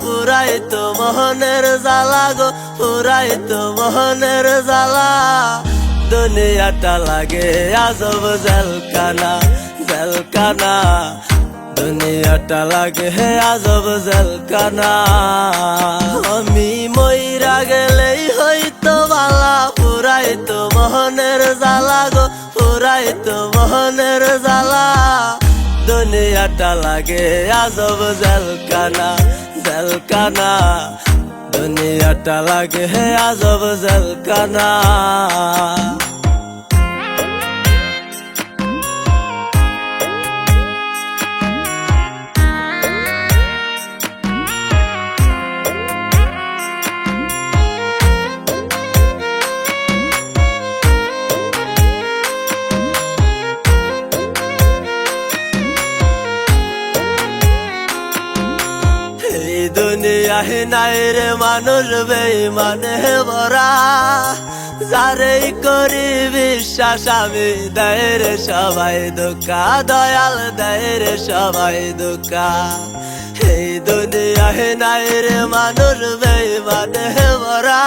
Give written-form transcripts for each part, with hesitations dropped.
পুরাইতো মোহনের জ্বালা গো, পুরাইতো মোহনের জ্বালা। দুনিয়াটা লাগে আজব জেলখানা, জেলখানা। দুনিয়াটা লাগে আজব জেলখানা। আমি মইরা গেলেই হইতো বালা, পুরাইতো মোহনের জ্বালা গো, পুরাইতো মোহনের জ্বালা। দুনিয়াটা লাগে আজব জেলখানা, জেলখানা। দুনিয়াটা লাগে আজব জেলখানা। দুনিয়ায় নাই রে মানুষ বেঈমানে ভরা, যারেই করি বিশ্বাস আমি দেয় রে সবাই ধোঁকা, দয়াল দেয় রে সবাই ধোঁকা। এই দুনিয়ায় নাই রে মানুষ বেঈমানে ভরা,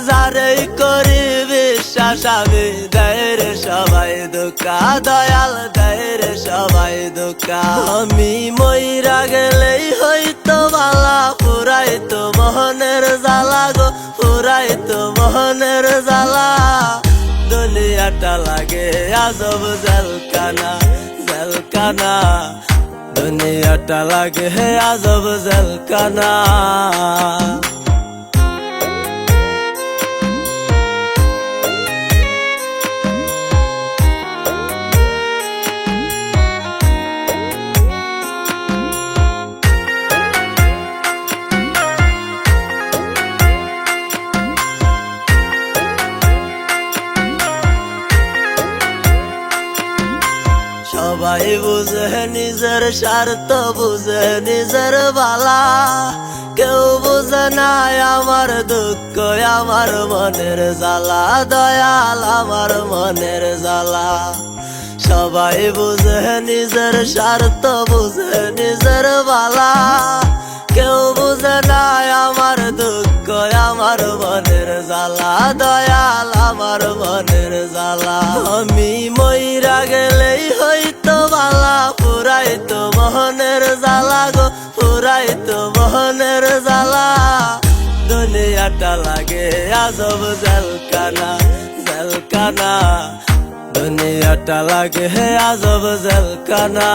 যারেই করি বিশ্বাস আমি দেয় রে সবাই ধোঁকা, দয়াল দেয় রে সবাই ধোঁকা। আমি মইরা গেলেই হইতো বালা, পুরাইতো মোহনের জ্বালা গো, পুরাইতো মোহনের জ্বালা। দুনিয়াটা লাগে আজব জেলখানা, জেলখানা। দুনিয়াটা লাগে আজব জেলখানা। সবাই বুঝে নিজের স্বার্থ, বুঝে নিজের বালা। কেউ বুঝে নাই আমার দুঃখ, আমার মনের জ্বালা, দয়াল আমার মনের জ্বালা। সবাই বুঝে নিজের স্বার্থ, বুঝে নিজের বালা। কেউ বুঝে নাই আমার দুঃখ, আমার মনের জ্বালা, দয়াল আমার মনের জ্বালা। আমি মইরা গেলেই হইতো বালা, পুরাইতো মোহনের জ্বালা গো, পুরাইতো মোহনের জ্বালা। দুনিয়াটা লাগে আজব জেলখানা, জেলখানা। দুনিয়াটা লাগে আজব জেলখানা।